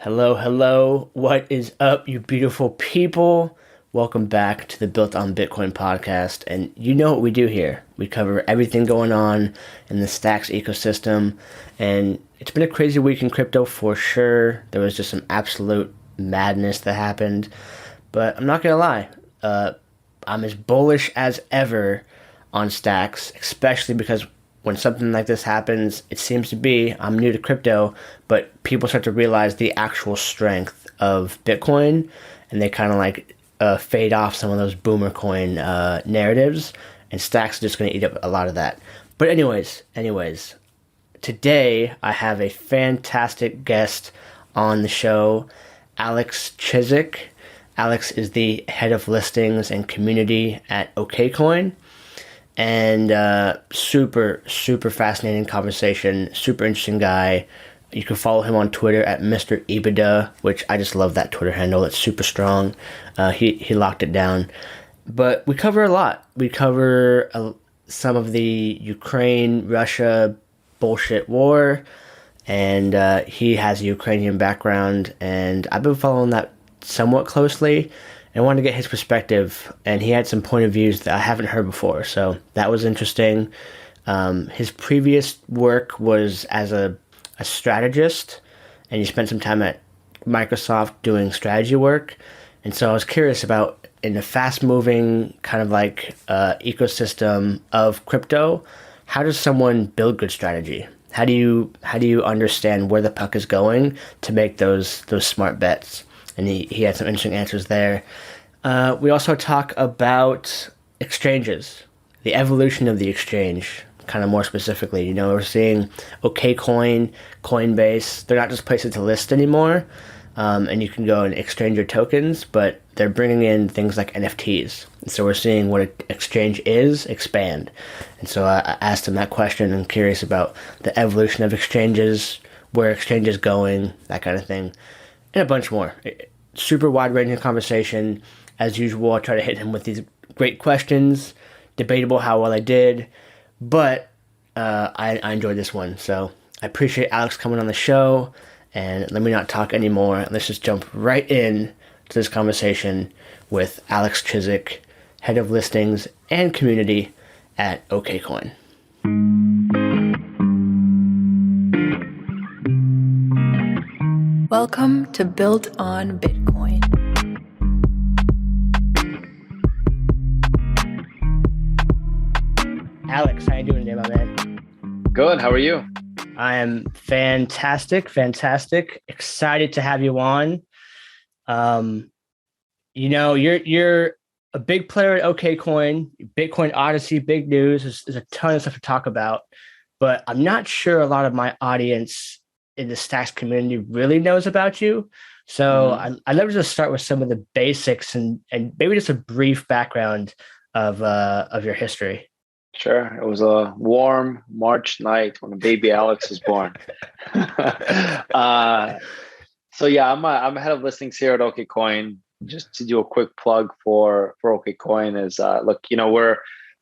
Hello, hello. What is up, you beautiful people? Welcome back to the Built on Bitcoin podcast. And you know what we do here. We cover everything going on in the Stacks ecosystem. And it's been a crazy week in crypto for sure. There was just some absolute madness that happened. But I'm not going to lie. I'm as bullish as ever on Stacks, especially because when something like this happens, it seems to be, I'm new to crypto, but people start to realize the actual strength of Bitcoin, and they kind of fade off some of those boomer coin narratives, and Stacks are just going to eat up a lot of that. But anyways, today I have a fantastic guest on the show, Alex Chizhik. Alex is the head of listings and community at OkCoin. And super fascinating conversation, super interesting guy. You can follow him on Twitter at Mr. EBITDA, which I just love that Twitter handle. It's super strong. He locked it down. But we cover a lot. We cover some of the Ukraine-Russia bullshit war, and he has a Ukrainian background, and I've been following that somewhat closely. I wanted to get his perspective, and he had some point of views that I haven't heard before, so that was interesting. His previous work was as a strategist, and he spent some time at Microsoft doing strategy work, and so I was curious about, in a fast-moving kind of ecosystem of crypto, how does someone build good strategy? How do you understand where the puck is going to make those smart bets? And he had some interesting answers there. We also talk about exchanges, the evolution of the exchange, kind of more specifically. You know, we're seeing OkCoin, Coinbase, they're not just places to list anymore, and you can go and exchange your tokens, but they're bringing in things like NFTs. And so we're seeing what an exchange is expand. And so I asked him that question. I'm curious about the evolution of exchanges, where exchange is going, that kind of thing. And a bunch more. Super wide-ranging conversation. As usual, I try to hit him with these great questions. Debatable how well I did, but I enjoyed this one. So I appreciate Alex coming on the show, and let me not talk anymore. Let's just jump right in to this conversation with Alex Chizhik, head of listings and community at OkCoin. Welcome to Built on Bitcoin. Alex, how you doing today, my man? Good. How are you? I am fantastic. Excited to have you on. You're a big player at OkCoin, Bitcoin Odyssey, big news. There's a ton of stuff to talk about, but I'm not sure a lot of my audience in the Stacks community really knows about you. So I'd love to just start with some of the basics and maybe just a brief background of your history. Sure. It was a warm March night when baby Alex was born. So yeah, I'm head of listings here at OkCoin. Just to do a quick plug for OkCoin is look,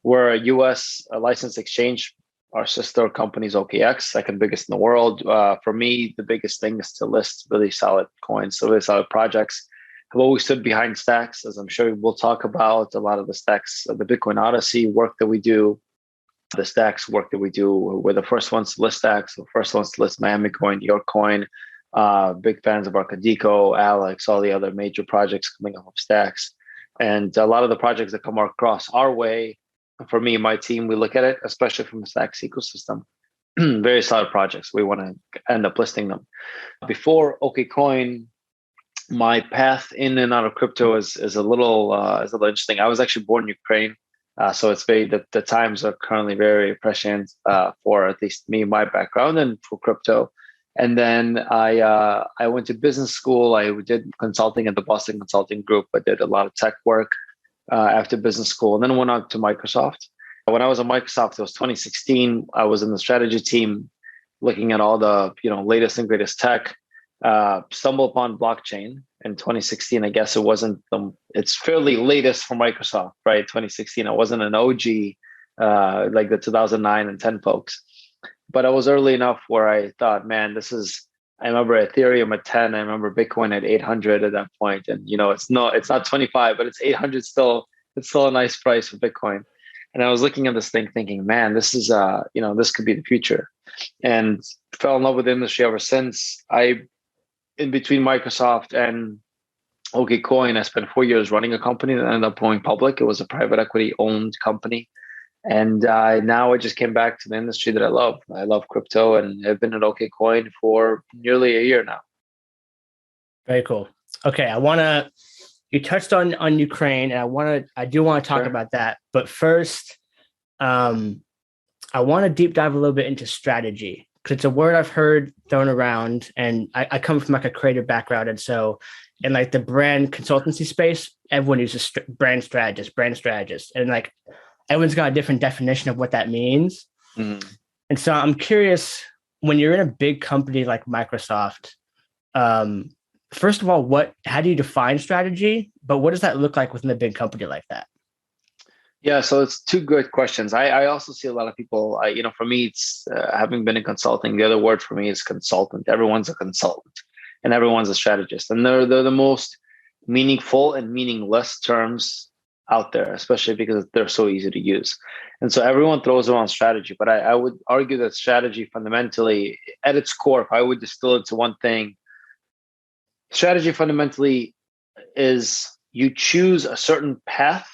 we're a US licensed exchange. Our sister company is OKX, second biggest in the world. For me, the biggest thing is to list really solid coins, so really solid projects. I've always stood behind Stacks, as I'm sure we'll talk about a lot of the Stacks, the Bitcoin Odyssey work that we do, the Stacks work that we do. We're the first ones to list Stacks, the first ones to list Miami Coin, New York Coin. Big fans of Arcadico, Alex, all the other major projects coming off of Stacks. And a lot of the projects that come across our way, for me and my team, we look at it, especially from the Stacks ecosystem, very solid projects. We want to end up listing them. Before OkCoin, my path in and out of crypto is a little interesting. I was actually born in Ukraine, so it's the times are currently very prescient for at least me, my background, and for crypto. And then I went to business school. I did consulting at the Boston Consulting Group. I did a lot of tech work after business school, and then went on to Microsoft. When I was at Microsoft, it was 2016. I was in the strategy team, looking at all the latest and greatest tech. Stumbled upon blockchain in 2016. I guess it's fairly latest for Microsoft, right? 2016. I wasn't an OG like the 2009 and 10 folks, but I was early enough where I thought, man, this is I remember Ethereum at 10. I remember Bitcoin at 800 at that point. And it's not 25, but it's 800 still. It's still a nice price for Bitcoin. And I was looking at this thing thinking, man, this is this could be the future. And fell in love with the industry ever since. In between Microsoft and OkCoin, I spent 4 years running a company that ended up going public. It was a private equity owned company. And now I just came back to the industry that I love. I love crypto and I've been at OkCoin for nearly a year now. Very cool. Okay, you touched on Ukraine, and I do want to talk about that. But first, I want to deep dive a little bit into strategy, because it's a word I've heard thrown around, and I come from like a creative background. And so in like the brand consultancy space, everyone uses brand strategist. And like everyone's got a different definition of what that means. Mm-hmm. And so I'm curious, when you're in a big company like Microsoft, first of all, how do you define strategy? But what does that look like within a big company like that? Yeah, so it's two good questions. I also see a lot of people, for me, it's having been in consulting, the other word for me is consultant. Everyone's a consultant and everyone's a strategist. And they're the most meaningful and meaningless terms out there, especially because they're so easy to use. And so everyone throws around strategy, but I would argue that strategy fundamentally, at its core, if I would distill it to one thing, strategy fundamentally is you choose a certain path,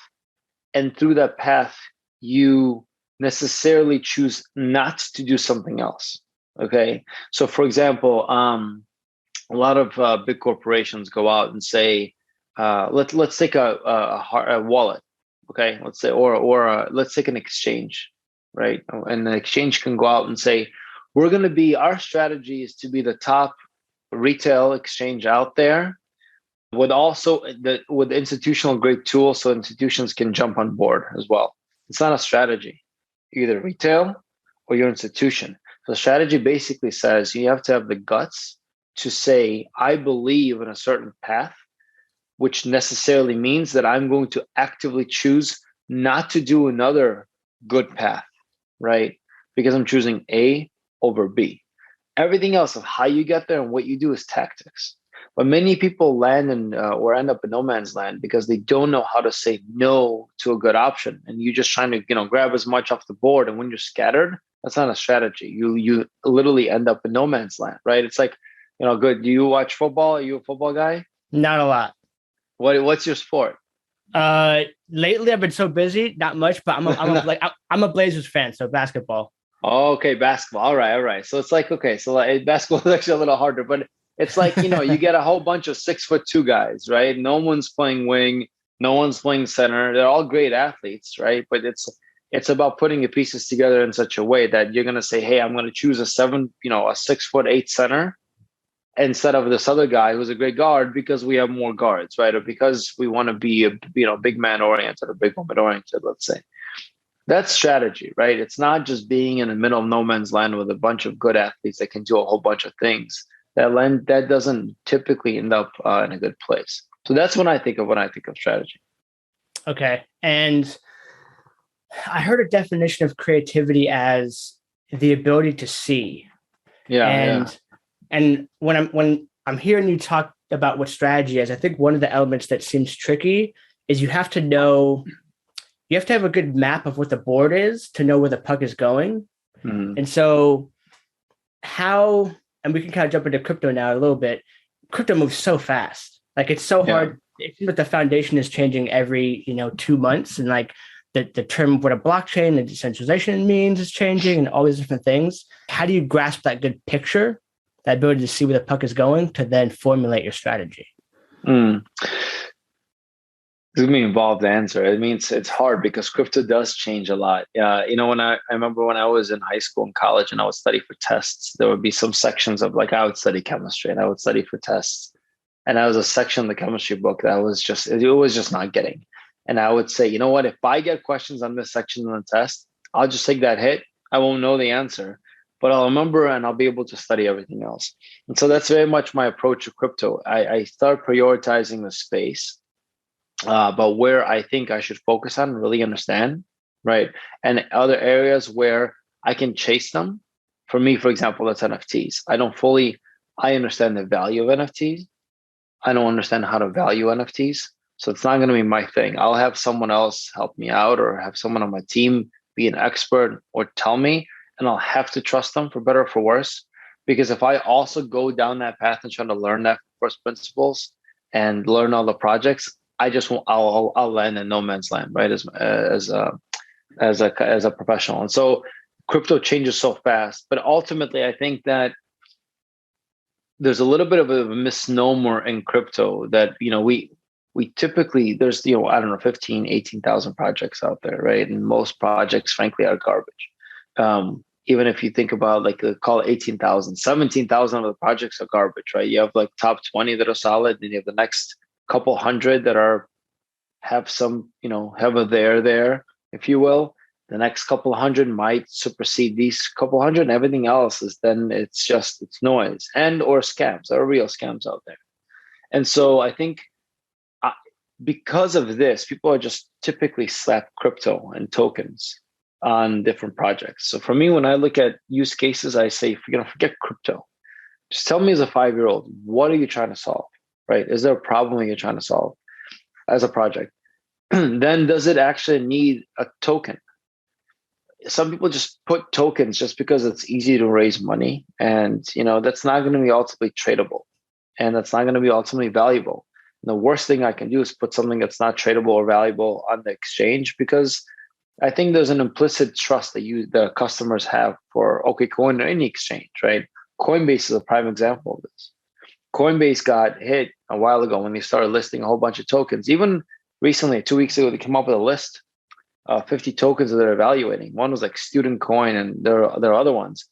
and through that path, you necessarily choose not to do something else. Okay. So for example, a lot of big corporations go out and say, let's take a wallet. Okay. Let's say, or let's take an exchange, right? And the exchange can go out and say, our strategy is to be the top retail exchange out there, with also with institutional grade tools, so institutions can jump on board as well. It's not a strategy, either retail or your institution. So strategy basically says you have to have the guts to say, I believe in a certain path, which necessarily means that I'm going to actively choose not to do another good path, right? Because I'm choosing A over B. Everything else of how you get there and what you do is tactics. But many people land or end up in no man's land because they don't know how to say no to a good option. And you're just trying to, grab as much off the board. And when you're scattered, that's not a strategy. You literally end up in no man's land, right? It's like, good. Do you watch football? Are you a football guy? Not a lot. What's your sport? Lately I've been so busy, not much, but I'm a Blazers fan, so basketball. Oh, okay, basketball. All right. So it's like, okay, so basketball is actually a little harder, but it's like, you get a whole bunch of 6'2" guys, right? No one's playing wing, no one's playing center. They're all great athletes, right? But it's about putting the pieces together in such a way that you're going to say, hey, I'm going to choose a 6'8" center instead of this other guy who's a great guard because we have more guards, right? Or because we want to be a big man oriented or big woman oriented, let's say. That's strategy, right? It's not just being in the middle of no man's land with a bunch of good athletes that can do a whole bunch of things. That doesn't typically end up in a good place. So that's when I think of strategy. Okay. And I heard a definition of creativity as the ability to see. Yeah. And when I'm hearing you talk about what strategy is, I think one of the elements that seems tricky is you have to have a good map of what the board is to know where the puck is going. Mm-hmm. And so and we can kind of jump into crypto now a little bit. Crypto moves so fast. Like it's so hard. It seems like the foundation is changing every, 2 months. And like the term of what a blockchain and decentralization means is changing and all these different things. How do you grasp that good picture, that ability to see where the puck is going to then formulate your strategy? It's going to be an involved answer. It means it's hard because crypto does change a lot. When I remember when I was in high school and college and I would study for tests, there would be some sections of I would study chemistry and I would study for tests. And there was a section in the chemistry book that was just not getting. And I would say, you know what, if I get questions on this section on the test, I'll just take that hit. I won't know the answer, but I'll remember and I'll be able to study everything else. And so that's very much my approach to crypto. I start prioritizing the space. But where I think I should focus on, really understand, right? And other areas where I can chase them. For me, for example, that's NFTs. I don't fully I understand the value of NFTs. I don't understand how to value NFTs. So it's not going to be my thing. I'll have someone else help me out or have someone on my team be an expert or tell me, and I'll have to trust them for better or for worse. Because if I also go down that path and try to learn that first principles and learn all the projects, I just won't, I'll land in no man's land, right? As a professional. And so crypto changes so fast, but ultimately I think that there's a little bit of a misnomer in crypto that, we typically, there's, I don't know, 15, 18,000 projects out there, right? And most projects, frankly, are garbage. Even if you think about like, call it 18,000, 17,000 of the projects are garbage, right? You have like top 20 that are solid, and you have the next couple hundred that have some, have a there, if you will. The next couple hundred might supersede these couple hundred, and everything else is then it's noise and or scams. There are real scams out there. And so I think because of this, people are just typically slap crypto and tokens on different projects. So for me, when I look at use cases, I say, forget crypto. Just tell me as a 5-year-old, what are you trying to solve, right? Is there a problem you're trying to solve as a project? Then does it actually need a token? Some people just put tokens just because it's easy to raise money. And, that's not going to be ultimately tradable. And that's not going to be ultimately valuable. And the worst thing I can do is put something that's not tradable or valuable on the exchange, because I think there's an implicit trust that the customers have for OkCoin or any exchange, right? Coinbase is a prime example of this. Coinbase got hit a while ago when they started listing a whole bunch of tokens. Even recently, 2 weeks ago, they came up with a list of 50 tokens that they're evaluating. One was like Student Coin, and there are other ones.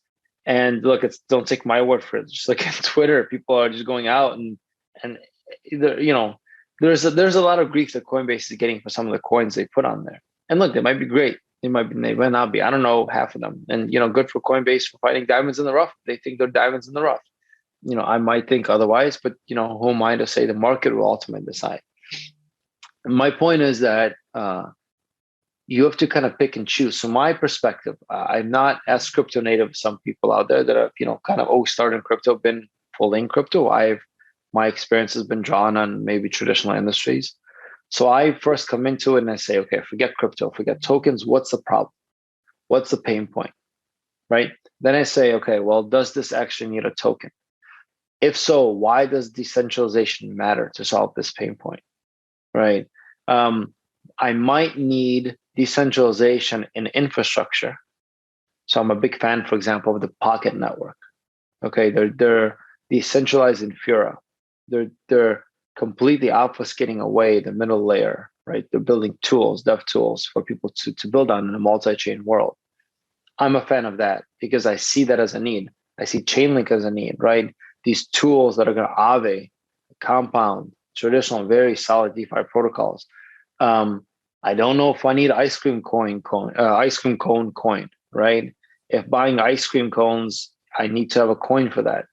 And look, don't take my word for it. Just look at Twitter. People are just going out and there's a lot of grief that Coinbase is getting for some of the coins they put on there. And look, they might be great. They might not be. I don't know half of them. And good for Coinbase for finding diamonds in the rough. They think they're diamonds in the rough. I might think otherwise, but who am I to say? The market will ultimately decide. And my point is that you have to kind of pick and choose. So my perspective, I'm not as crypto native as some people out there that are kind of started in crypto, been fully in crypto. My experience has been drawn on maybe traditional industries. So I first come into it and I say, okay, forget crypto, forget tokens. What's the problem? What's the pain point? Right? Then I say, okay, well, does this actually need a token? If so, why does decentralization matter to solve this pain point? Right? I might need decentralization in infrastructure. So I'm a big fan, for example, of the Pocket Network. Okay, they're decentralized in Fura. They're completely obfuscating away the middle layer, right? They're building tools, dev tools for people to build on in a multi-chain world. I'm a fan of that because I see that as a need. I see Chainlink as a need, right? These tools that are going to Aave, Compound, traditional, very solid DeFi protocols. I don't know if I need ice cream cone coin, right? If buying ice cream cones, I need to have a coin for that.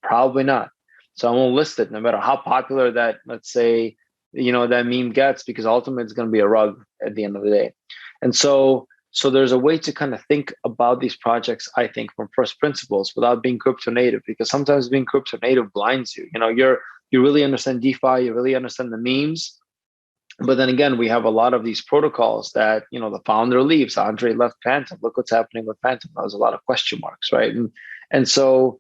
Probably not. So I won't list it no matter how popular that, let's say, that meme gets, because ultimately it's going to be a rug at the end of the day. And so there's a way to kind of think about these projects, I think, from first principles without being crypto native, because sometimes being crypto native blinds you. You really understand DeFi, you really understand the memes. But then again, we have a lot of these protocols that, the founder leaves. Andre left Phantom. Look what's happening with Phantom. There's a lot of question marks, right? And so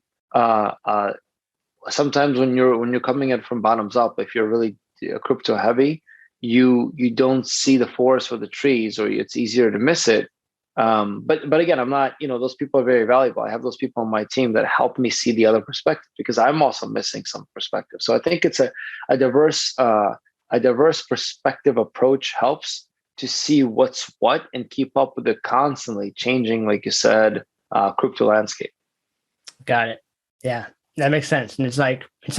sometimes when you're coming in from bottoms up, if you're really crypto heavy, you don't see the forest for the trees, or it's easier to miss it. But again, I'm not, those people are very valuable. I have those people on my team that help me see the other perspective, because I'm also missing some perspective. So I think it's a diverse perspective approach helps to see what's what and keep up with the constantly changing, like you said, crypto landscape. Got it. Yeah, that makes sense. And it sounds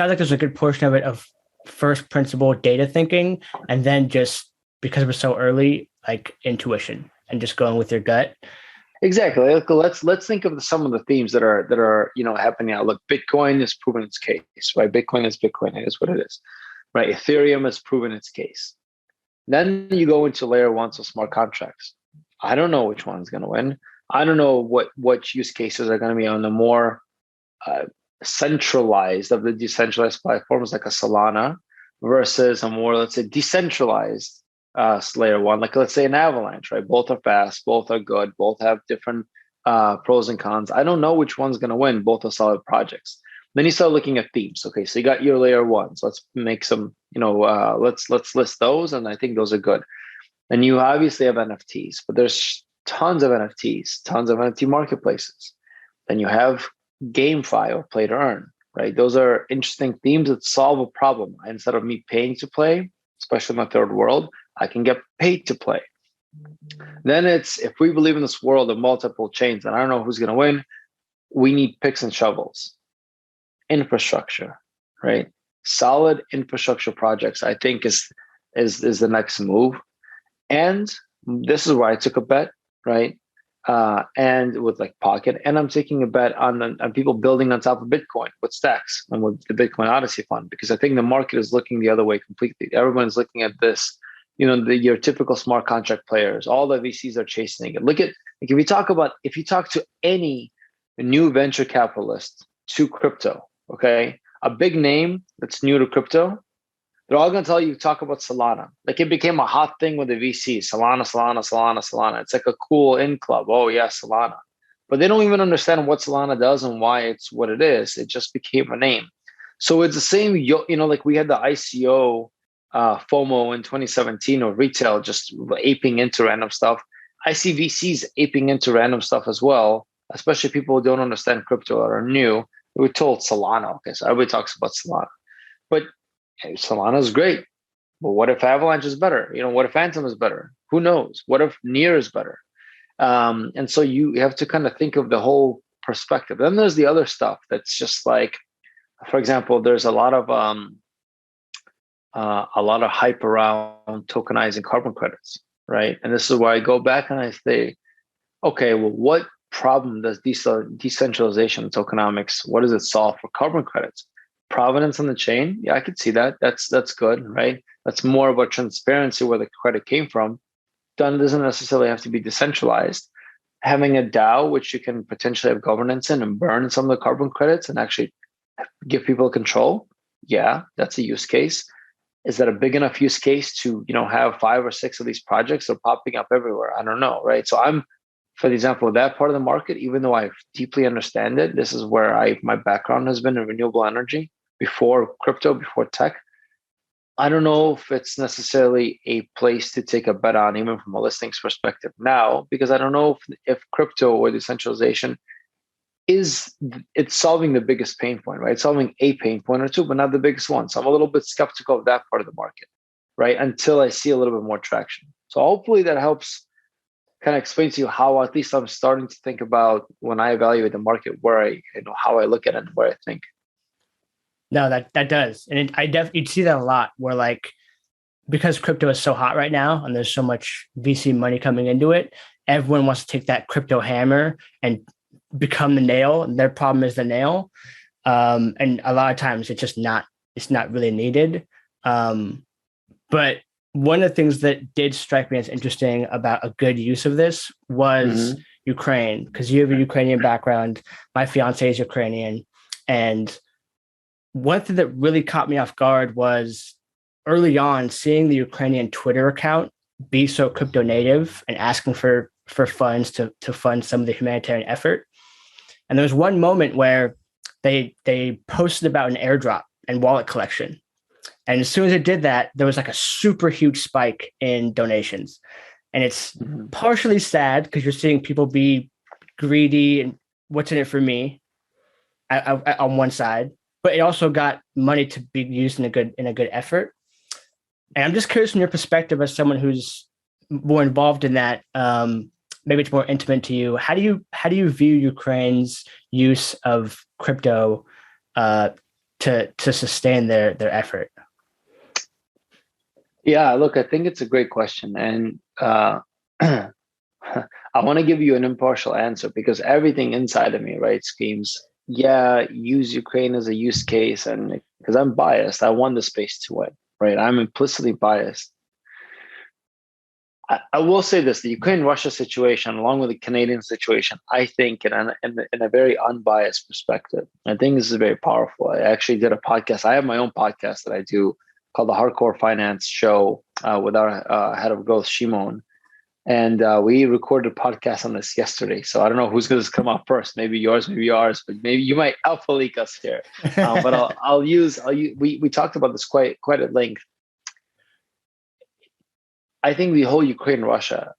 like there's a good portion of it of first principle data thinking, and then just because we're so early, like intuition and just going with your gut. Exactly. Let's think of some of the themes that are happening now. Look, Bitcoin has proven its case, right? Bitcoin is Bitcoin. It is what it is, right? Ethereum has proven its case. Then you go into layer one, so smart contracts. I don't know which one's going to win. I don't know what use cases are going to be on the more centralized of the decentralized platforms like a Solana versus a more, let's say, decentralized layer one, like let's say an Avalanche, right? Both are fast, both are good, both have different pros and cons. I don't know which one's going to win. Both are solid projects. Then you start looking at themes. Okay, so you got your layer ones. Let's make some, let's list those, and I think those are good. And you obviously have NFTs, but there's tons of NFTs, tons of NFT marketplaces. Then you have GameFi or play to earn, right? Those are interesting themes that solve a problem. Instead of me paying to play, especially in the third world, I can get paid to play. Then it's, if we believe in this world of multiple chains, and I don't know who's going to win, we need picks and shovels, infrastructure, right? Solid infrastructure projects, I think is the next move. And this is where I took a bet, right? And with like Pocket, and I'm taking a bet on people building on top of Bitcoin with Stacks and with the Bitcoin Odyssey fund, because I think the market is looking the other way completely. Everyone's looking at this, your typical smart contract players. All the VCs are chasing it. Look at, like, if you talk to any new venture capitalist to crypto, okay, a big name that's new to crypto, they're all going to tell you, talk about Solana. Like, it became a hot thing with the VC. Solana. It's like a cool in club. Oh yeah, Solana. But they don't even understand what Solana does and why it's what it is. It just became a name. So it's the same, like we had the ICO FOMO in 2017 of retail just aping into random stuff. I see VCs aping into random stuff as well, especially people who don't understand crypto or are new. We're told Solana. Okay, so everybody talks about Solana. But hey, Solana is great, but what if Avalanche is better? What if Phantom is better? Who knows? What if Near is better? And so you have to kind of think of the whole perspective. Then there's the other stuff that's just like, for example, there's a lot of hype around tokenizing carbon credits, right? And this is where I go back and I say, okay, well, what problem does decentralization and tokenomics, what does it solve for carbon credits? Provenance on the chain, yeah, I could see that. That's good, right? That's more about transparency where the credit came from. Doesn't necessarily have to be decentralized. Having a DAO, which you can potentially have governance in and burn some of the carbon credits and actually give people control, yeah, that's a use case. Is that a big enough use case to have 5 or 6 of these projects that are popping up everywhere? I don't know, right? So I'm, for the example of that part of the market, even though I deeply understand it, this is where my background has been in renewable energy before crypto, before tech. I don't know if it's necessarily a place to take a bet on, even from a listings perspective now, because I don't know if crypto or decentralization it's solving the biggest pain point, right? It's solving a pain point or two, but not the biggest one. So I'm a little bit skeptical of that part of the market, right? Until I see a little bit more traction. So hopefully that helps kind of explain to you how at least I'm starting to think about when I evaluate the market, where how I look at it and where I think. No, that does. And you'd see that a lot where, like, because crypto is so hot right now and there's so much VC money coming into it, everyone wants to take that crypto hammer and become the nail. And their problem is the nail. And a lot of times it's not really needed. But one of the things that did strike me as interesting about a good use of this was Ukraine, because you have a Ukrainian background. My fiance is Ukrainian. And one thing that really caught me off guard was early on seeing the Ukrainian Twitter account be so crypto native and asking for funds to fund some of the humanitarian effort. And there was one moment where they posted about an airdrop and wallet collection. And as soon as it did that, there was like a super huge spike in donations. And it's partially sad because you're seeing people be greedy and what's in it for me on one side, but it also got money to be used in a good effort. And I'm just curious from your perspective as someone who's more involved in that, maybe it's more intimate to you. How do you view Ukraine's use of crypto to sustain their effort? Yeah, look, I think it's a great question. And I want to give you an impartial answer because everything inside of me, right, screams, yeah, use Ukraine as a use case. And because I'm biased, I want the space to win, right? I'm implicitly biased. I will say this: the Ukraine-Russia situation, along with the Canadian situation, I think, in a very unbiased perspective, I think this is very powerful. I actually did a podcast. I have my own podcast that I do called the Hardcore Finance Show with our head of growth, Shimon, and we recorded a podcast on this yesterday. So I don't know who's going to come up first. Maybe yours, maybe ours, but maybe you might alpha leak us here. But I'll use. We talked about this quite at length. I think the whole Ukraine-Russia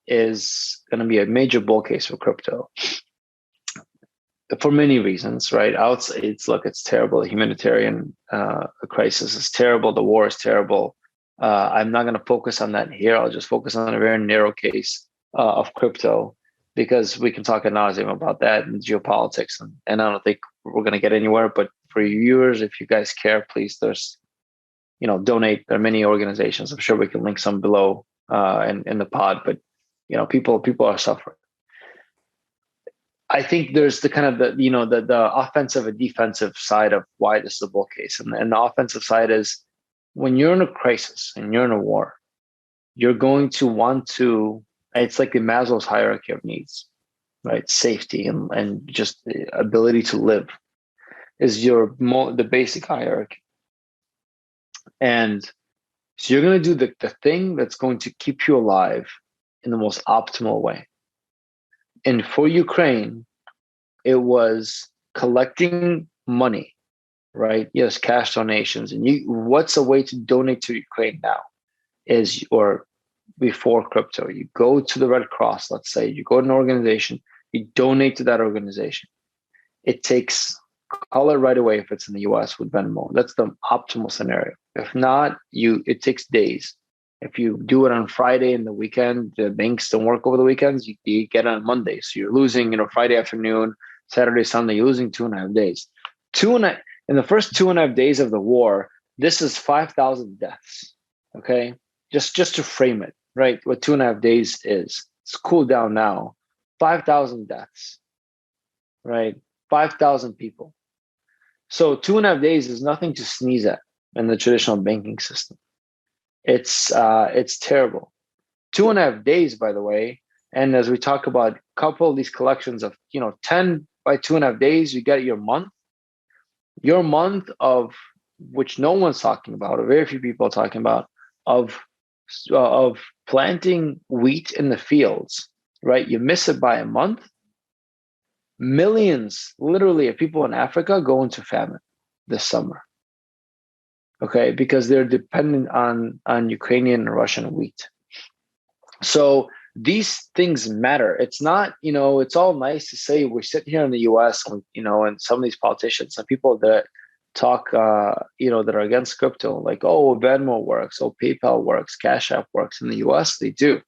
is going to be a major bull case for crypto for many reasons, right? It's terrible. The humanitarian crisis is terrible. The war is terrible. I'm not going to focus on that here. I'll just focus on a very narrow case of crypto because we can talk ad nauseum about that and geopolitics. And I don't think we're going to get anywhere. But for your viewers, if you guys care, please, donate. There are many organizations. I'm sure we can link some below in the pod, but people are suffering. I think there's the kind of the offensive and defensive side of why this is a bull case. And the offensive side is when you're in a crisis and you're in a war, you're going to want to, it's like the Maslow's hierarchy of needs, right? Safety and just the ability to live is the basic hierarchy. And so you're going to do the thing that's going to keep you alive in the most optimal way. And for Ukraine, it was collecting money, right? Yes, cash donations. And what's a way to donate to Ukraine now or before crypto? You go to the Red Cross, let's say, you go to an organization, you donate to that organization. It takes, call it right away if it's in the US with Venmo. That's the optimal scenario. If not, it takes days. If you do it on Friday in the weekend, the banks don't work over the weekends, you get it on Monday. So you're losing, Friday afternoon, Saturday, Sunday, you're losing 2.5 days. In the first 2.5 days of the war, this is 5,000 deaths. Okay. Just to frame it, right? What 2.5 days is. It's cooled down now. 5,000 deaths, right? 5,000 people. So 2.5 days is nothing to sneeze at in the traditional banking system. It's terrible. 2.5 days, by the way. And as we talk about a couple of these collections of 10 by 2.5 days, you get your month. Your month of which no one's talking about, or very few people are talking about, of planting wheat in the fields, right? You miss it by a month. Millions, literally, of people in Africa go into famine this summer. Okay, because they're dependent on Ukrainian and Russian wheat. So these things matter. It's not, it's all nice to say we sit here in the US and, and some of these politicians, some people that talk, that are against crypto, like, oh, Venmo works, oh, PayPal works, Cash App works. In the US, they do.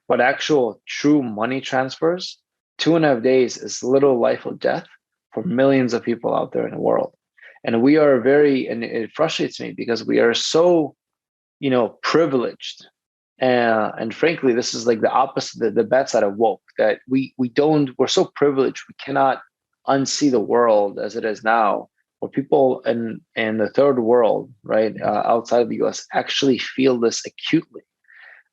But actual true money transfers, 2.5 days is little life or death for millions of people out there in the world. And and it frustrates me because we are so, privileged. And frankly, this is like the opposite, the bad side of woke, that we're so privileged. We cannot unsee the world as it is now, where people in the third world, right, outside of the US actually feel this acutely.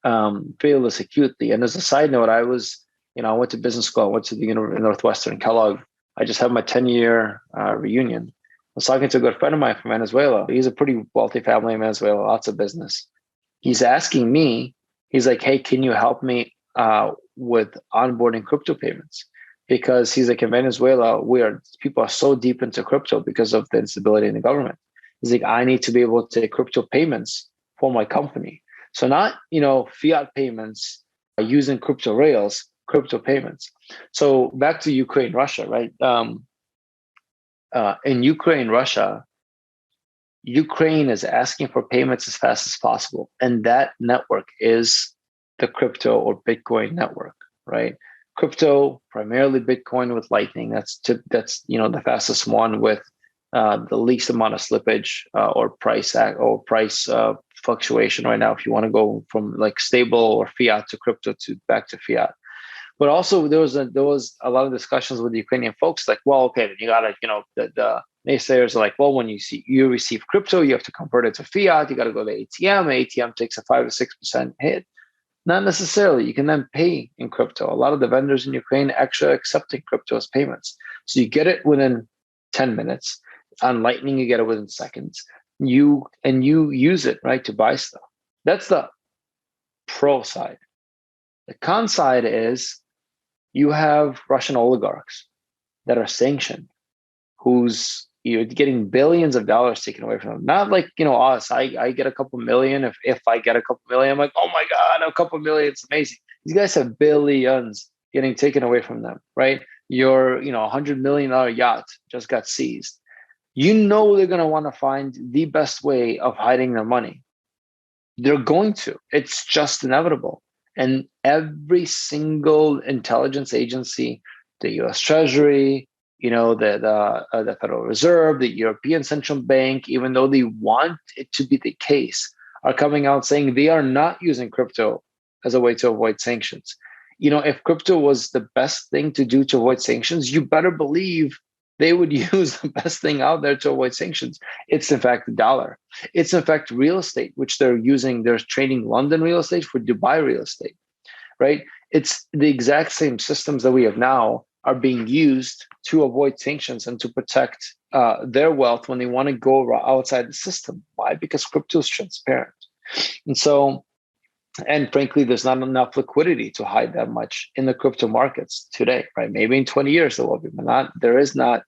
And as a side note, I went to business school. I went to the University of Northwestern Kellogg. I just had my 10-year reunion. I was talking to a good friend of mine from Venezuela. He's a pretty wealthy family in Venezuela, lots of business. He's asking me, he's like, hey, can you help me with onboarding crypto payments? Because he's like, in Venezuela, people are so deep into crypto because of the instability in the government. He's like, I need to be able to take crypto payments for my company. So not, fiat payments using crypto rails, crypto payments. So back to Ukraine, Russia, right? In Ukraine, Russia, Ukraine is asking for payments as fast as possible. And that network is the crypto or Bitcoin network, right? Crypto, primarily Bitcoin with Lightning. That's the fastest one with the least amount of slippage or price fluctuation right now. If you want to go from like stable or fiat to crypto to back to fiat. But also there was a lot of discussions with the Ukrainian folks, like, well, okay, you gotta, the naysayers are like, well, when you receive crypto, you have to convert it to fiat. You got to go to the ATM. ATM takes a 5 to 6% hit. Not necessarily. You can then pay in crypto. A lot of the vendors in Ukraine actually are accepting crypto as payments. So you get it within 10 minutes. On Lightning, you get it within seconds. You use it, right, to buy stuff. That's the pro side. The con side is you have Russian oligarchs that are sanctioned, who's you're getting billions of dollars taken away from them. Not like, us. I get a couple million. If I get a couple million, I'm like, oh my God, a couple million, it's amazing. These guys have billions getting taken away from them, right? Your, $100 million yacht just got seized. They're going to want to find the best way of hiding their money. They're going to. It's just inevitable. And every single intelligence agency, the U.S. Treasury, the Federal Reserve, the European Central Bank, even though they want it to be the case, are coming out saying they are not using crypto as a way to avoid sanctions. If crypto was the best thing to do to avoid sanctions, you better believe they would use the best thing out there to avoid sanctions. It's in fact the dollar. It's in fact real estate, which they're using. They're trading London real estate for Dubai real estate, right? It's the exact same systems that we have now are being used to avoid sanctions and to protect their wealth when they want to go outside the system. Why? Because crypto is transparent. And frankly, there's not enough liquidity to hide that much in the crypto markets today, right? Maybe in 20 years there will be, but that's not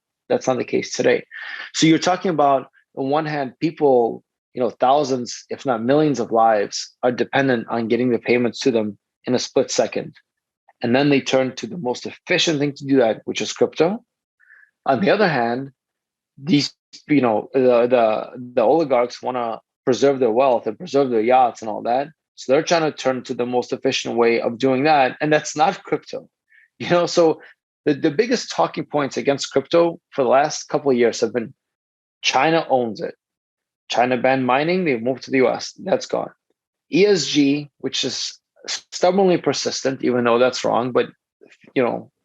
the case today. So you're talking about, on one hand, people, thousands, if not millions of lives are dependent on getting the payments to them in a split second. And then they turn to the most efficient thing to do that, which is crypto. On the other hand, these, the oligarchs want to preserve their wealth and preserve their yachts and all that. So they're trying to turn to the most efficient way of doing that. And that's not crypto. So the biggest talking points against crypto for the last couple of years have been China owns it. China banned mining. They moved to the US. That's gone. ESG, which is stubbornly persistent, even though that's wrong, but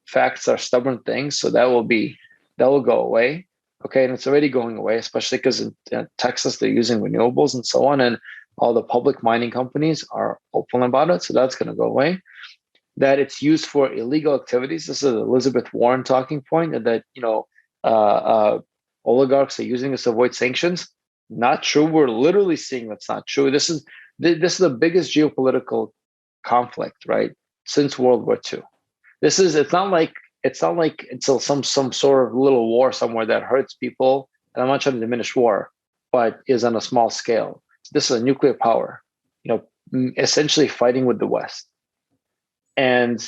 facts are stubborn things. So that will go away. Okay. And it's already going away, especially because in Texas, they're using renewables and so on. And all the public mining companies are open about it. So that's going to go away. That it's used for illegal activities. This is Elizabeth Warren talking point, and that, oligarchs are using this to avoid sanctions. Not true. We're literally seeing that's not true. This is the biggest geopolitical conflict, right, since World War II. It's not like it's some sort of little war somewhere that hurts people. And I'm not trying to diminish war, but is on a small scale. This is a nuclear power, essentially fighting with the West. And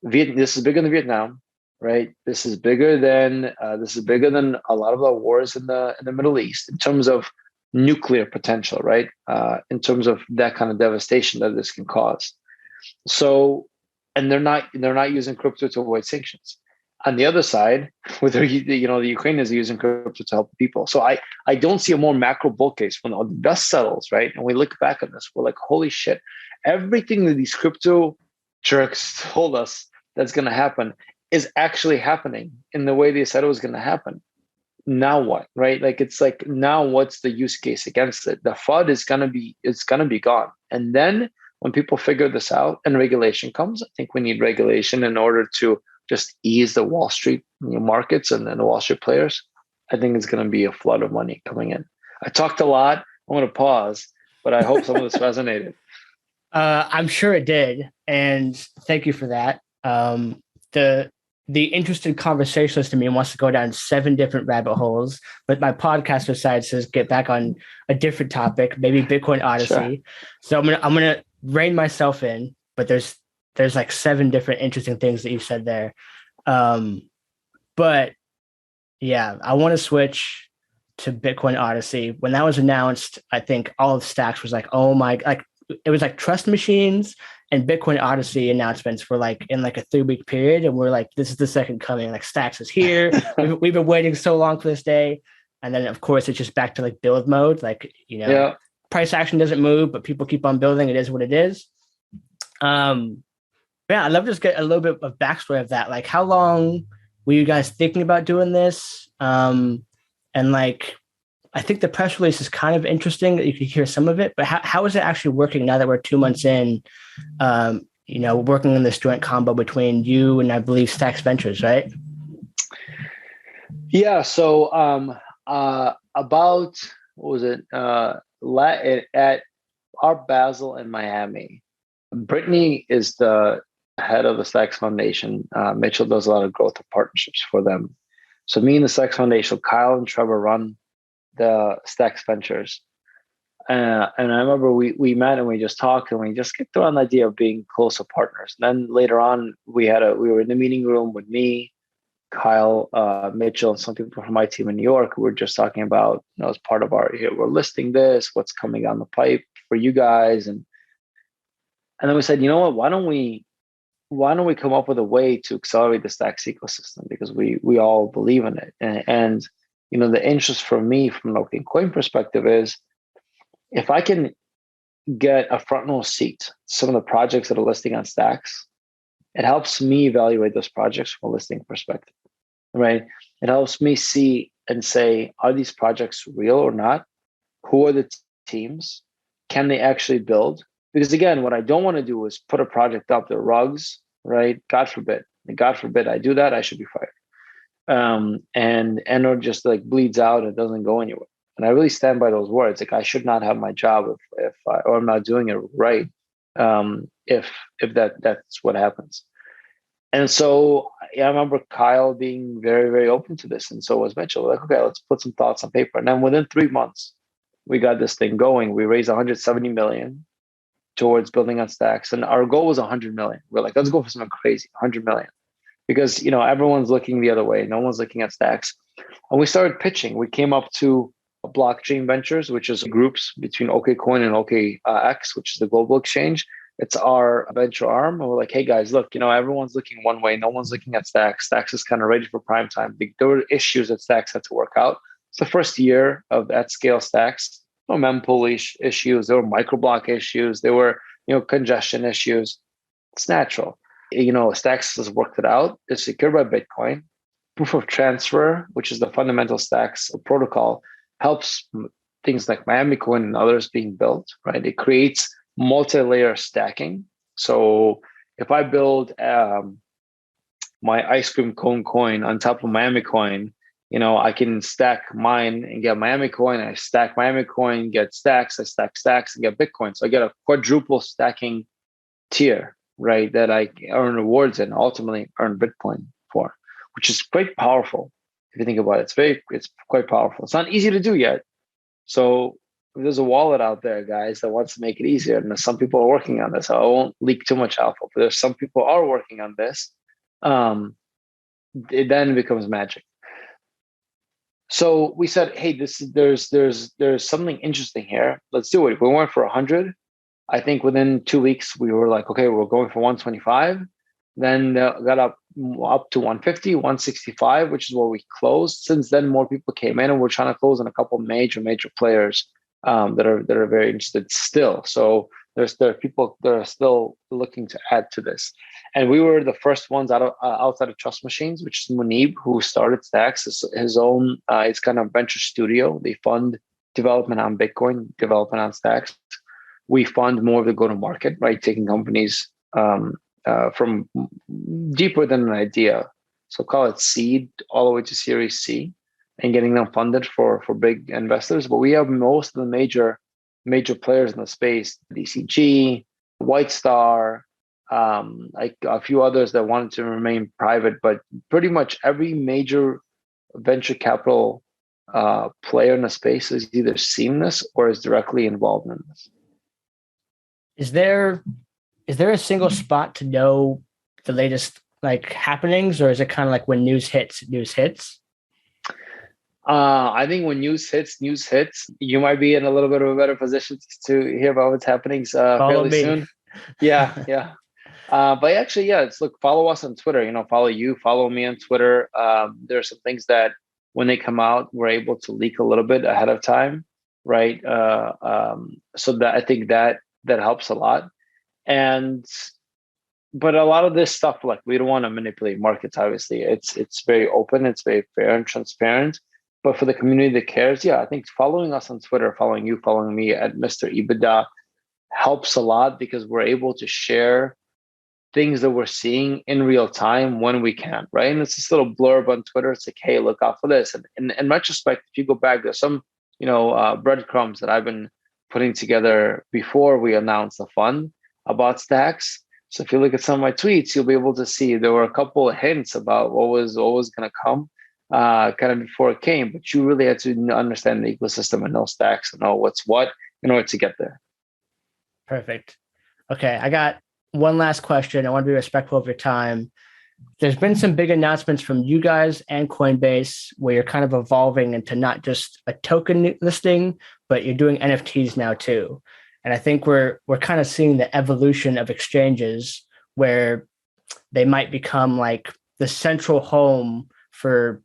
this is bigger than Vietnam, right? This is bigger than a lot of the wars in the Middle East in terms of nuclear potential, right? In terms of that kind of devastation that this can cause. So, and they're not using crypto to avoid sanctions. On the other side, whether the Ukrainians are using crypto to help people. So I don't see a more macro bull case when all the dust settles, right? And we look back on this, we're like, holy shit, everything that these crypto jerks told us that's going to happen is actually happening in the way they said it was going to happen. Now what, right? Like, it's like, now what's the use case against it? The FUD is going to be gone. And then when people figure this out and regulation comes, I think we need regulation in order to just ease the Wall Street markets and the Wall Street players. I think it's going to be a flood of money coming in. I talked a lot. I'm going to pause, but I hope some of this resonated. I'm sure it did, and thank you for that. The interested conversationalist in me wants to go down 7 different rabbit holes, but my podcast decides to get back on a different topic, maybe Bitcoin Odyssey. Sure. So I'm gonna rein myself in, but there's like 7 different interesting things that you said there. But yeah, I want to switch to Bitcoin Odyssey. When that was announced, I think all of Stacks was like, oh my, like it was like Trust Machines and Bitcoin Odyssey announcements were like in like a 3-week period. And we're like, this is the second coming. Like Stacks is here. we've been waiting so long for this day. And then of course it's just back to like build mode. Like, price action doesn't move, but people keep on building. It is what it is. Yeah, I'd love to just get a little bit of backstory of that. Like, how long were you guys thinking about doing this? And like, I think the press release is kind of interesting that you could hear some of it, but how is it actually working now that we're 2 months in? Working in this joint combo between you and I believe Stacks Ventures, right? Yeah. So about what was it? At our Basel in Miami, Brittany is the head of the Stacks Foundation. Mitchell does a lot of growth of partnerships for them. So me and the Stacks Foundation, Kyle and Trevor run the Stacks Ventures. And I remember we met and we just talked and we just kicked around the idea of being closer partners. And then later on, we were in the meeting room with me, Kyle, Mitchell, and some people from my team in New York. We were just talking about, as part of we're listing this, what's coming down the pipe for you guys, and then we said, you know what? Why don't we come up with a way to accelerate the Stacks ecosystem, because we all believe in it. And the interest for me from an OkCoin perspective is, if I can get a front row seat to some of the projects that are listing on Stacks, it helps me evaluate those projects from a listing perspective, right? It helps me see and say, are these projects real or not? Who are the teams? Can they actually build? Because again, what I don't want to do is put a project up the rugs, right? God forbid I do that, I should be fired. And it just like bleeds out and doesn't go anywhere. And I really stand by those words. Like, I should not have my job if I'm not doing it right. If that's what happens. And so I remember Kyle being very, very open to this. And so was Mitchell. We're like, okay, let's put some thoughts on paper. And then within 3 months, we got this thing going. We raised 170 million towards building on Stacks. And our goal was 100 million. We're like, let's go for something crazy, 100 million. Because everyone's looking the other way. No one's looking at Stacks. And we started pitching. We came up to Blockchain Ventures, which is groups between OkCoin and OKX, which is the global exchange. It's our venture arm. And we're like, hey guys, look, everyone's looking one way. No one's looking at Stacks. Stacks is kind of ready for prime time. There were issues that Stacks had to work out. It's the first year of at scale Stacks. No mempool issues. There were microblock issues. There were, congestion issues. It's natural. Stacks has worked it out. It's secured by Bitcoin. Proof of transfer, which is the fundamental Stacks protocol, helps things like Miami Coin and others being built, right? It creates multi-layer stacking. So if I build my ice cream cone coin on top of Miami Coin, I can stack mine and get Miami Coin. I stack Miami Coin, get Stacks. I stack Stacks and get Bitcoin. So I get a quadruple stacking tier, right? That I earn rewards and ultimately earn Bitcoin for, which is quite powerful. If you think about it, it's quite powerful. It's not easy to do yet. So there's a wallet out there, guys, that wants to make it easier. And some people are working on this. I won't leak too much alpha, but there's some people are working on this. It then becomes magic. So we said, hey, there's something interesting here. Let's do it. We went for 100. I think within 2 weeks we were like, okay, we're going for 125. Then got up to 150, 165, which is where we closed. Since then, more people came in, and we're trying to close on a couple of major players that are very interested still. So there are people that are still looking to add to this. And we were the first ones outside of Trust Machines, which is Munib, who started Stacks, his own. It's kind of venture studio. They fund development on Bitcoin, development on Stacks. We fund more of the go-to-market, right? Taking companies from deeper than an idea, so call it seed all the way to Series C, and getting them funded for big investors. But we have most of the major players in the space: DCG, White Star, like a few others that wanted to remain private. But pretty much every major venture capital player in the space is either seen this or is directly involved in this. Is there a single spot to know the latest happenings, or is it kind of like when news hits? I think when news hits, you might be in a little bit of a better position to hear about what's happening fairly soon. Yeah. But actually, follow us on Twitter. Follow me on Twitter. There are some things that when they come out, we're able to leak a little bit ahead of time, right? So that I think that helps a lot. But a lot of this stuff, like, we don't want to manipulate markets. Obviously, it's very open, it's very fair and transparent. But for the community that cares, yeah, I think following us on Twitter, following you, following me at Mr. EBITDA helps a lot because we're able to share things that we're seeing in real time when we can, right? And it's this little blurb on Twitter. It's like, hey, look out for this. And in retrospect, if you go back, there's some, breadcrumbs that I've been putting together before we announced the fund about stacks. So if you look at some of my tweets, you'll be able to see there were a couple of hints about what was going to come kind of before it came. But you really had to understand the ecosystem and know stacks and know what's what in order to get there. Perfect. Okay, I got one last question. I want to be respectful of your time. There's been some big announcements from you guys and Coinbase where you're kind of evolving into not just a token listing, but you're doing NFTs now too. And I think we're kind of seeing the evolution of exchanges where they might become like the central home for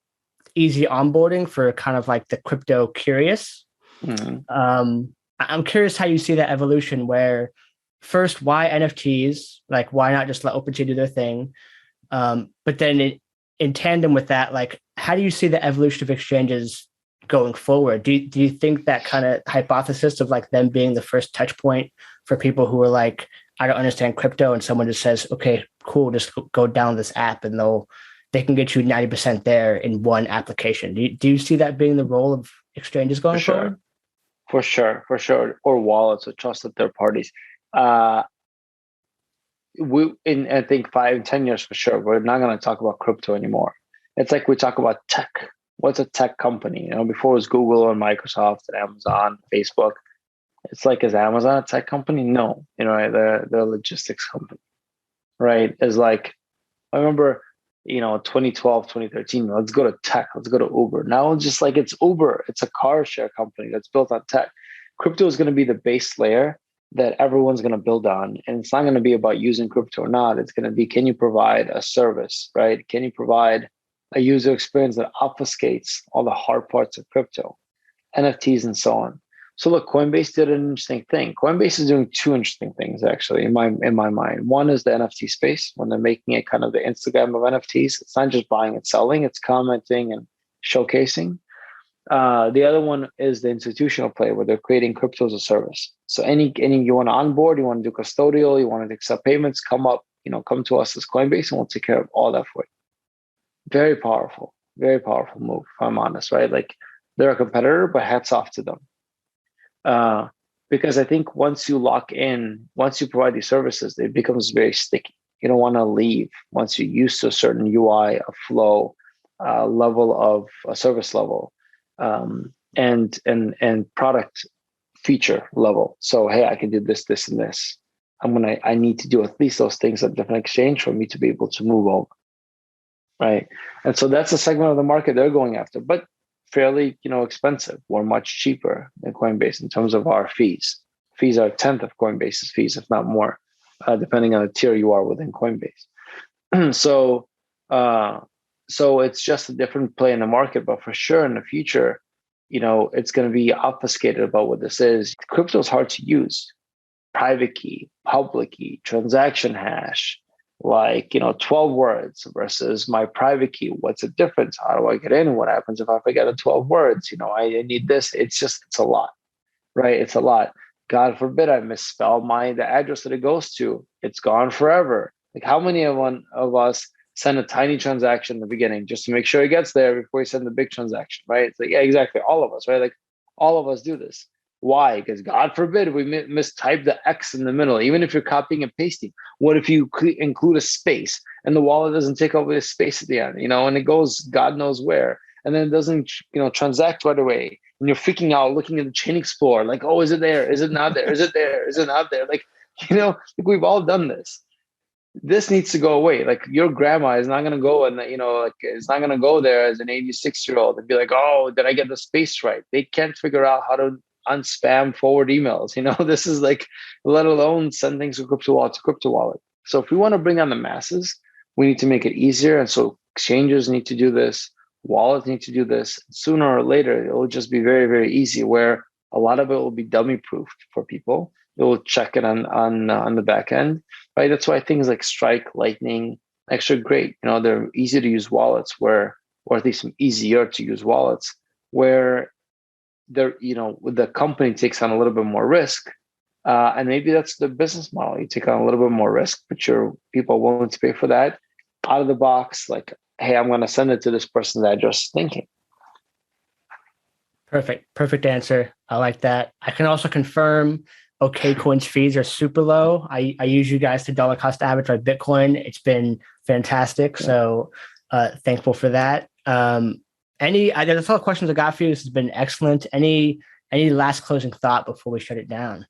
easy onboarding for kind of like the crypto curious. Mm-hmm. I'm curious how you see that evolution where first, why NFTs? Like, why not just let OpenSea do their thing? But then in tandem with that, like, how do you see the evolution of exchanges going forward? Do you think that kind of hypothesis of like them being the first touch point for people who are like, I don't understand crypto, and someone just says, okay, cool, just go down this app and they can get you 90% there in one application. Do you see that being the role of exchanges going forward? For sure. Or wallets or trusted third parties. I think 5-10 years for sure, we're not going to talk about crypto anymore. It's like we talk about tech. What's a tech company? Before it was Google and Microsoft and Amazon, Facebook. It's like, is Amazon a tech company? No, they're a logistics company, right? It's like, I remember, 2012, 2013, let's go to tech, let's go to Uber. Now it's just like, it's Uber. It's a car share company that's built on tech. Crypto is going to be the base layer that everyone's going to build on. And it's not going to be about using crypto or not. It's going to be, can you provide a service, right? Can you provide a user experience that obfuscates all the hard parts of crypto, NFTs and so on? So look, Coinbase did an interesting thing. Coinbase is doing two interesting things, actually, in my mind. One is the NFT space, when they're making it kind of the Instagram of NFTs. It's not just buying and selling, it's commenting and showcasing. The other one is the institutional play where they're creating crypto as a service. So any you want to onboard, you want to do custodial, you want to accept payments, come to us as Coinbase and we'll take care of all that for you. Very powerful move, if I'm honest, right? Like, they're a competitor, but hats off to them. Because I think once you provide these services, it becomes very sticky. You don't want to leave once you're used to a certain UI, a flow, level of a service level. And product feature level. So, hey, I can do this, and this. I need to do at least those things at different exchange for me to be able to move over. Right. And so that's a segment of the market they're going after, but fairly, expensive. We're much cheaper than Coinbase in terms of our fees. Fees are a tenth of Coinbase's fees, if not more, depending on the tier you are within Coinbase. So it's just a different play in the market, but for sure in the future, it's going to be obfuscated about what this is. Crypto is hard to use. Private key, public key, transaction hash, 12 words versus my private key. What's the difference? How do I get in? What happens if I forget the 12 words? I need this. It's a lot, right? It's a lot. God forbid I misspell the address that it goes to. It's gone forever. Like, how many of us send a tiny transaction in the beginning just to make sure it gets there before you send the big transaction, right? It's like, yeah, exactly. All of us, right? Like, all of us do this. Why? Because God forbid we mistype the X in the middle, even if you're copying and pasting. What if you include a space and the wallet doesn't take over the space at the end, and it goes God knows where, and then it doesn't, transact right away, and you're freaking out looking at the chain explorer, like, oh, is it there? Is it not there? Is it there? Is it not there? Like, like we've all done this. This needs to go away. Like, your grandma is not going to go and, it's not going to go there as an 86-year-old and be like, oh, did I get the space right? They can't figure out how to unspam forward emails. This is like, let alone send things from crypto wallet to crypto wallet. So if we want to bring on the masses, we need to make it easier. And so exchanges need to do this. Wallets need to do this. Sooner or later, it will just be very, very easy, where a lot of it will be dummy proofed for people. It will check it on the back end, right? That's why things like Strike, Lightning, actually great. They're easy to use wallets or at least easier to use wallets where the company takes on a little bit more risk. And maybe that's the business model. You take on a little bit more risk, but your people are willing to pay for that out of the box. Like, hey, I'm going to send it to this person's address thinking. Perfect answer. I like that. I can also confirm OkCoin's fees are super low. I use you guys to dollar cost average my Bitcoin. It's been fantastic. Yeah. So thankful for that. That's all the questions I got for you. This has been excellent. Any last closing thought before we shut it down?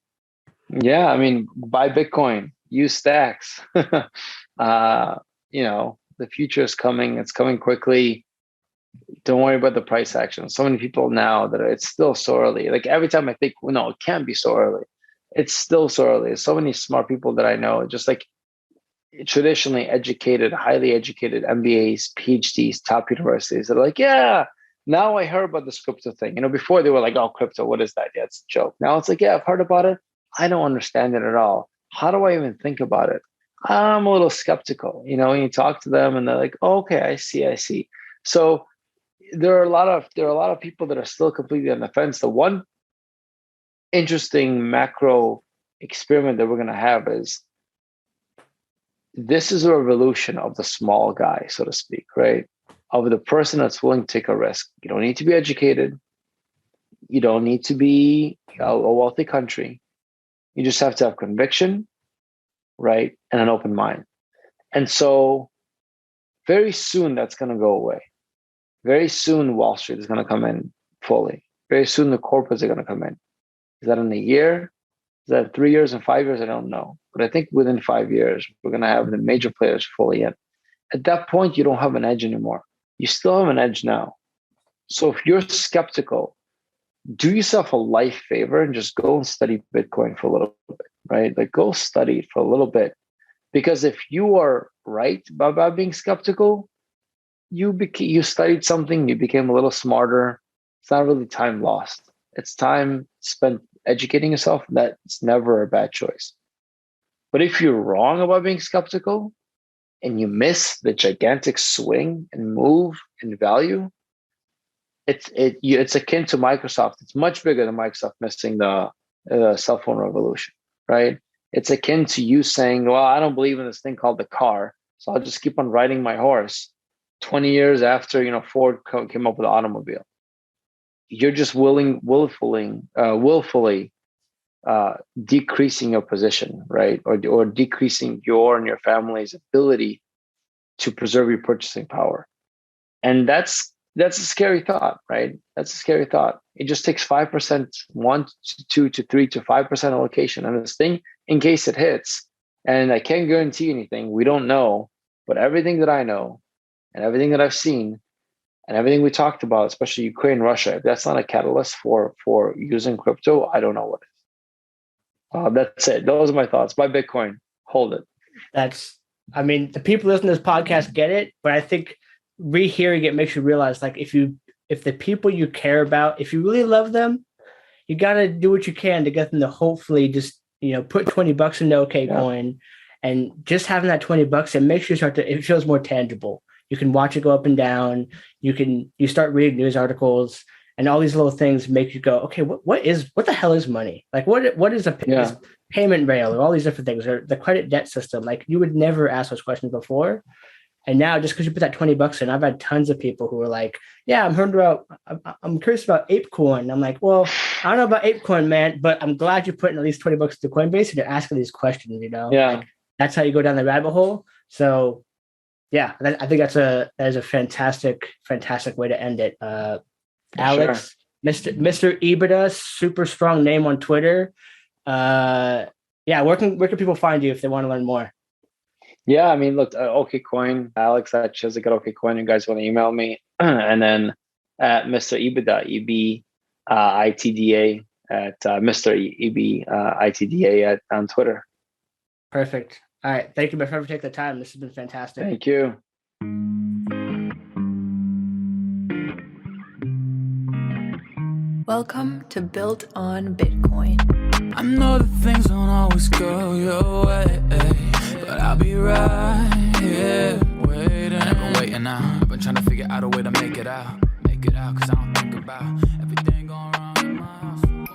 Yeah, I mean, buy Bitcoin, use stacks. The future is coming. It's coming quickly. Don't worry about the price action. So many people now that it's still so early. Like every time I think, well, no, it can't be so early. It's still so early. So many smart people that I know, just like traditionally educated, highly educated MBAs, PhDs, top universities that are like, yeah, now I heard about this crypto thing. Before they were like, oh, crypto, what is that? Yeah, it's a joke. Now it's like, yeah, I've heard about it. I don't understand it at all. How do I even think about it? I'm a little skeptical, when you talk to them and they're like, oh, okay, I see. So there are a lot of people that are still completely on the fence. The one interesting macro experiment that we're going to have is this is a revolution of the small guy, so to speak, right? Of the person that's willing to take a risk. You don't need to be educated. You don't need to be a wealthy country. You just have to have conviction, right? And an open mind. And so very soon that's going to go away. Very soon Wall Street is going to come in fully. Very soon the corporates are going to come in. Is that in a year? Is that 3 years and 5 years? I don't know. But I think within 5 years, we're going to have the major players fully in. At that point, you don't have an edge anymore. You still have an edge now. So if you're skeptical, do yourself a life favor and just go and study Bitcoin for a little bit, right? Like go study it for a little bit. Because if you are right about being skeptical, you studied something, you became a little smarter. It's not really time lost. It's time spent educating yourself. That's never a bad choice. But if you're wrong about being skeptical and you miss the gigantic swing and move in value, it's akin to Microsoft. It's much bigger than Microsoft missing the cell phone revolution, right? It's akin to you saying, well, I don't believe in this thing called the car, so I'll just keep on riding my horse 20 years after, Ford came up with the automobile. You're just willfully decreasing your position, right? Or decreasing your and your family's ability to preserve your purchasing power. And that's a scary thought, right? That's a scary thought. It just takes 5%, 1 to 2 to 3 to 5% allocation. And this thing, in case it hits, and I can't guarantee anything, we don't know, but everything that I know and everything that I've seen and everything we talked about, especially Ukraine, Russia, if that's not a catalyst for using crypto, I don't know what is. That's it. Those are my thoughts. Buy Bitcoin. Hold it. The people listening to this podcast get it, but I think rehearing it makes you realize, like, if the people you care about, if you really love them, you got to do what you can to get them to hopefully just, put $20 into OkCoin, and just having that $20, it makes you it feels more tangible. You can watch it go up and down. You start reading news articles, and all these little things make you go, okay, what the hell is money? Like, what is a payment rail, or all these different things, or the credit debt system? Like, you would never ask those questions before. And now, just because you put that $20 in, I've had tons of people who are like, yeah, I'm curious about ApeCoin. I'm like, well, I don't know about ApeCoin, man, but I'm glad you're putting at least $20 to Coinbase and you're asking these questions, Yeah. Like, that's how you go down the rabbit hole. So yeah, I think that is a fantastic way to end it. Alex, sure. Mr. EBITDA, super strong name on Twitter. Where can people find you if they want to learn more? Yeah, look, OkCoin, Alex at Chizhik at OkCoin. You guys want to email me, and then at Mr. EBITDA, EBITDA at Mr. EBITDA on Twitter. Perfect. All right, thank you, my friend, for taking the time. This has been fantastic. Thank you. Welcome to Built on Bitcoin. I know that things don't always go your way, but I'll be right here waiting. I've been waiting now. I've been trying to figure out a way to make it out. kick it out, cause I don't think about everything going wrong in my house.